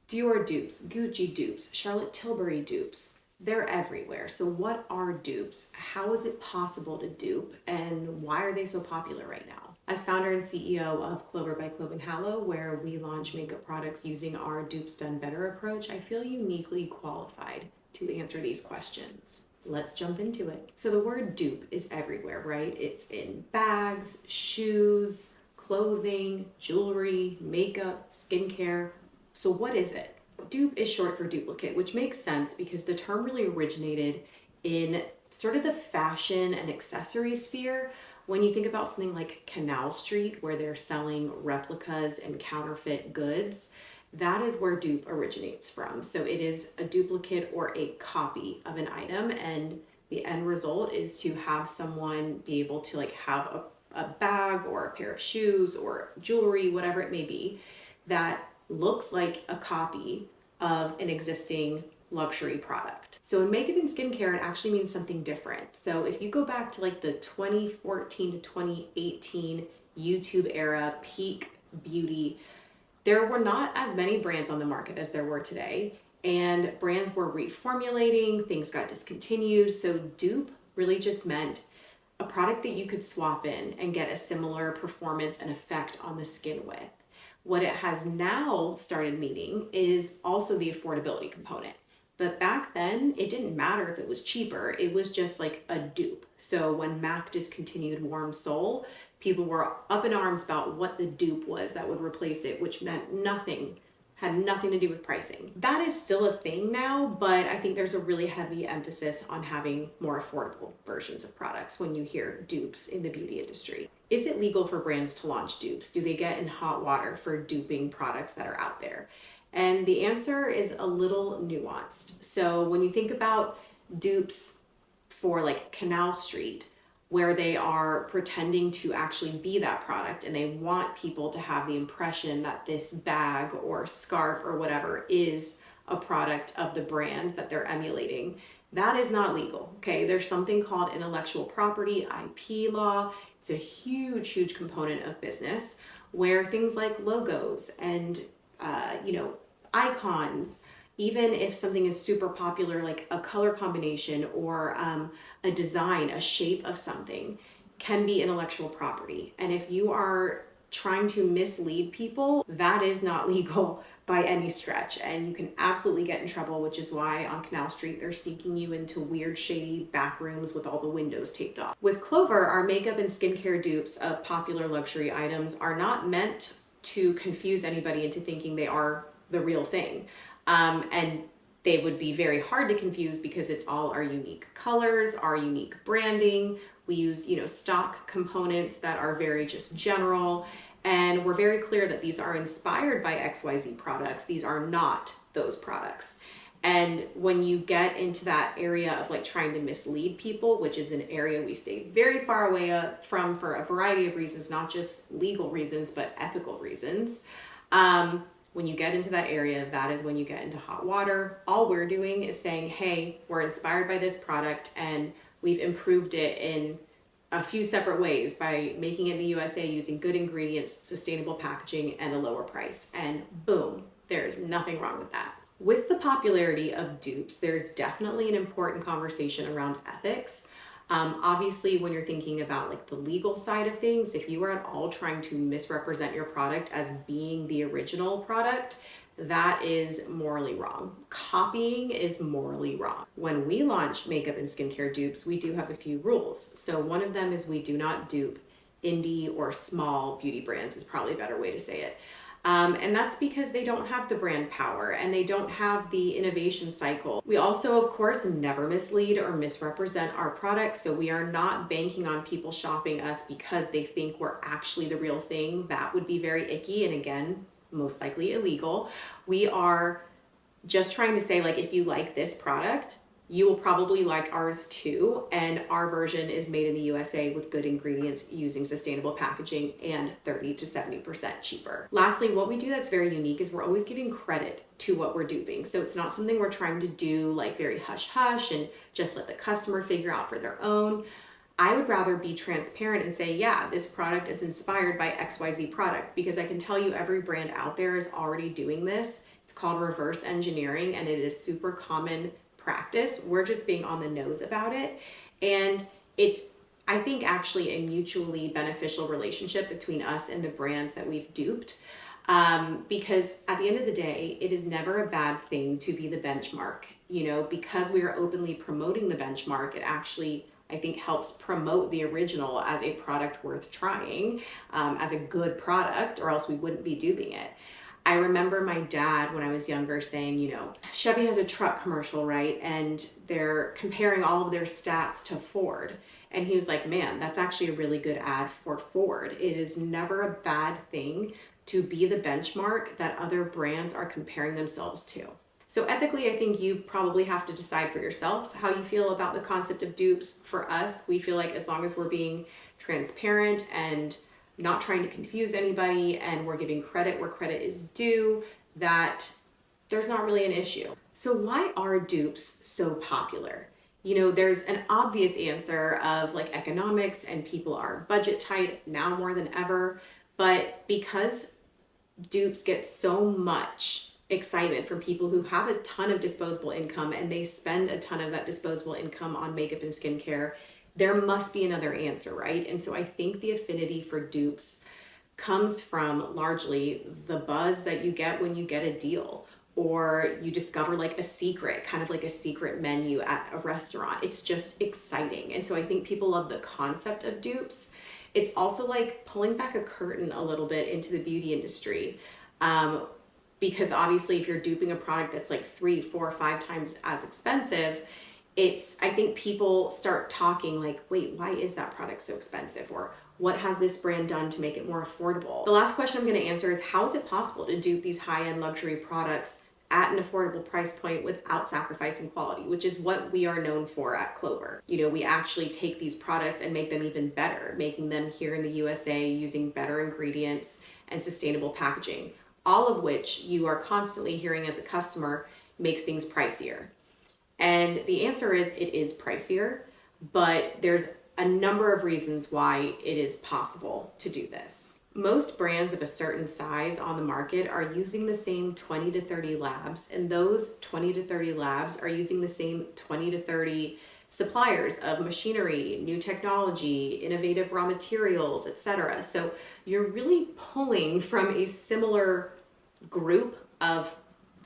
Dior dupes, Gucci dupes, Charlotte Tilbury dupes, they're everywhere. So what are dupes? How is it possible to dupe? And why are they so popular right now? As founder and CEO of Clover by CLOVE HALLOW, where we launch makeup products using our Dupes Done Better approach, I feel uniquely qualified to answer these questions. Let's jump into it. So the word dupe is everywhere, right? It's in bags, shoes, clothing, jewelry, makeup, skincare. So what is it? Dupe is short for duplicate, which makes sense because the term really originated in sort of the fashion and accessory sphere. When you think about something like Canal Street, where they're selling replicas and counterfeit goods, that is where dupe originates from. So it is a duplicate or a copy of an item, and the end result is to have someone be able to like have a bag or a pair of shoes or jewelry, whatever it may be, that looks like a copy of an existing luxury product. So in makeup and skincare, it actually means something different. So if you go back to like the 2014 to 2018 YouTube era, peak beauty, there were not as many brands on the market as there were today. And brands were reformulating, things got discontinued. So dupe really just meant a product that you could swap in and get a similar performance and effect on the skin with. What it has now started meaning is also the affordability component. But back then, it didn't matter if it was cheaper. It was just like a dupe. So when MAC discontinued Warm Soul, people were up in arms about what the dupe was that would replace it, which meant nothing, had nothing to do with pricing. That is still a thing now, but I think there's a really heavy emphasis on having more affordable versions of products when you hear dupes in the beauty industry. Is it legal for brands to launch dupes? Do they get in hot water for duping products that are out there? And the answer is a little nuanced. So when you think about dupes for like Canal Street, where they are pretending to actually be that product and they want people to have the impression that this bag or scarf or whatever is a product of the brand that they're emulating, that is not legal, okay? There's something called intellectual property, IP law. It's a huge, huge component of business where things like logos and, icons, even if something is super popular, like a color combination or a design, a shape of something, can be intellectual property. And if you are trying to mislead people, that is not legal by any stretch. And you can absolutely get in trouble, which is why on Canal Street, they're sneaking you into weird, shady back rooms with all the windows taped off. With Clover, our makeup and skincare dupes of popular luxury items are not meant to confuse anybody into thinking they are the real thing. And they would be very hard to confuse because it's all our unique colors, our unique branding. We use, stock components that are very just general. And we're very clear that these are inspired by XYZ products. These are not those products. And when you get into that area of like trying to mislead people, which is an area we stay very far away from for a variety of reasons, not just legal reasons, but ethical reasons. When you get into that area, that is when you get into hot water. All we're doing is saying, hey, we're inspired by this product and we've improved it in a few separate ways by making it in the USA using good ingredients, sustainable packaging, and a lower price. And boom, there's nothing wrong with that. With the popularity of dupes, there's definitely an important conversation around ethics. Obviously, when you're thinking about like the legal side of things, if you are at all trying to misrepresent your product as being the original product, that is morally wrong. Copying is morally wrong. When we launch makeup and skincare dupes, we do have a few rules. So one of them is we do not dupe indie or small beauty brands, is probably a better way to say it. And that's because they don't have the brand power and they don't have the innovation cycle. We also, of course, never mislead or misrepresent our products. So we are not banking on people shopping us because they think we're actually the real thing. That would be very icky and again, most likely illegal. We are just trying to say, like, if you like this product, you will probably like ours too. And our version is made in the USA with good ingredients using sustainable packaging and 30 to 70% cheaper. Lastly, what we do that's very unique is we're always giving credit to what we're duping. So it's not something we're trying to do like very hush hush and just let the customer figure out for their own. I would rather be transparent and say, yeah, this product is inspired by XYZ product, because I can tell you every brand out there is already doing this It's called reverse engineering, and it is super common practice. We're just being on the nose about it. And it's, I think, actually a mutually beneficial relationship between us and the brands that we've duped. Because at the end of the day, it is never a bad thing to be the benchmark. You know, because we are openly promoting the benchmark, it actually, I think, helps promote the original as a product worth trying, as a good product, or else we wouldn't be duping it. I remember my dad when I was younger saying, you know, Chevy has a truck commercial, right? And they're comparing all of their stats to Ford. And he was like, man, that's actually a really good ad for Ford. It is never a bad thing to be the benchmark that other brands are comparing themselves to. So ethically, I think you probably have to decide for yourself how you feel about the concept of dupes. For us, we feel like as long as we're being transparent and not trying to confuse anybody, and we're giving credit where credit is due, that there's not really an issue. So why are dupes so popular? You know, there's an obvious answer of like economics, and people are budget tight now more than ever. But because dupes get so much excitement from people who have a ton of disposable income, and they spend a ton of that disposable income on makeup and skincare, there must be another answer, right? And so I think the affinity for dupes comes from largely the buzz that you get when you get a deal, or you discover like a secret, kind of like a secret menu at a restaurant. It's just exciting. And so I think people love the concept of dupes. It's also like pulling back a curtain a little bit into the beauty industry. Because obviously if you're duping a product that's like 3, 4, 5 times as expensive, I think people start talking like, wait, why is that product so expensive? Or what has this brand done to make it more affordable? The last question I'm going to answer is, how is it possible to dupe these high-end luxury products at an affordable price point without sacrificing quality, which is what we are known for at Clover. You know, we actually take these products and make them even better, making them here in the USA using better ingredients and sustainable packaging, all of which you are constantly hearing as a customer makes things pricier. And the answer is, it is pricier, but there's a number of reasons why it is possible to do this. Most brands of a certain size on the market are using the same 20 to 30 labs, and those 20 to 30 labs are using the same 20 to 30 suppliers of machinery, new technology, innovative raw materials, etc. So you're really pulling from a similar group of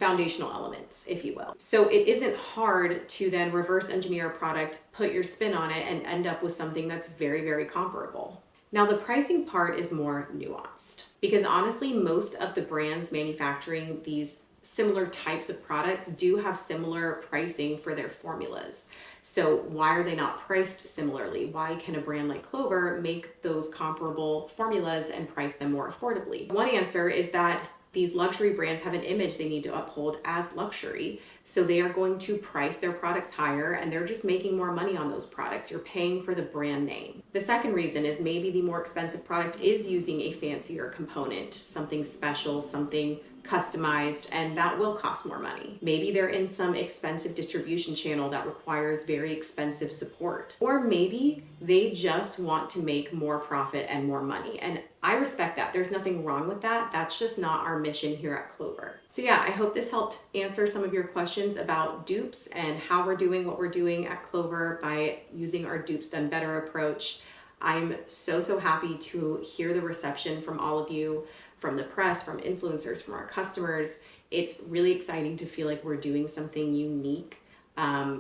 foundational elements, if you will. So it isn't hard to then reverse engineer a product, put your spin on it, and end up with something that's very, very comparable. Now, the pricing part is more nuanced, because honestly, most of the brands manufacturing these similar types of products do have similar pricing for their formulas. So why are they not priced similarly? Why can a brand like Clover make those comparable formulas and price them more affordably? One answer is that these luxury brands have an image they need to uphold as luxury, so they are going to price their products higher, and they're just making more money on those products. You're paying for the brand name. The second reason is maybe the more expensive product is using a fancier component, something special, something customized, and that will cost more money. Maybe they're in some expensive distribution channel that requires very expensive support. Or maybe they just want to make more profit and more money. And I respect that. There's nothing wrong with that. That's just not our mission here at Clover. So yeah, I hope this helped answer some of your questions about dupes and how we're doing what we're doing at Clover by using our Dupes Done Better approach. I'm so happy to hear the reception from all of you, from the press, from influencers, from our customers. It's really exciting to feel like we're doing something unique,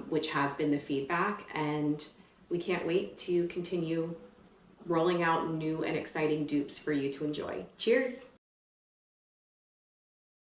which has been the feedback, and we can't wait to continue rolling out new and exciting dupes for you to enjoy. Cheers!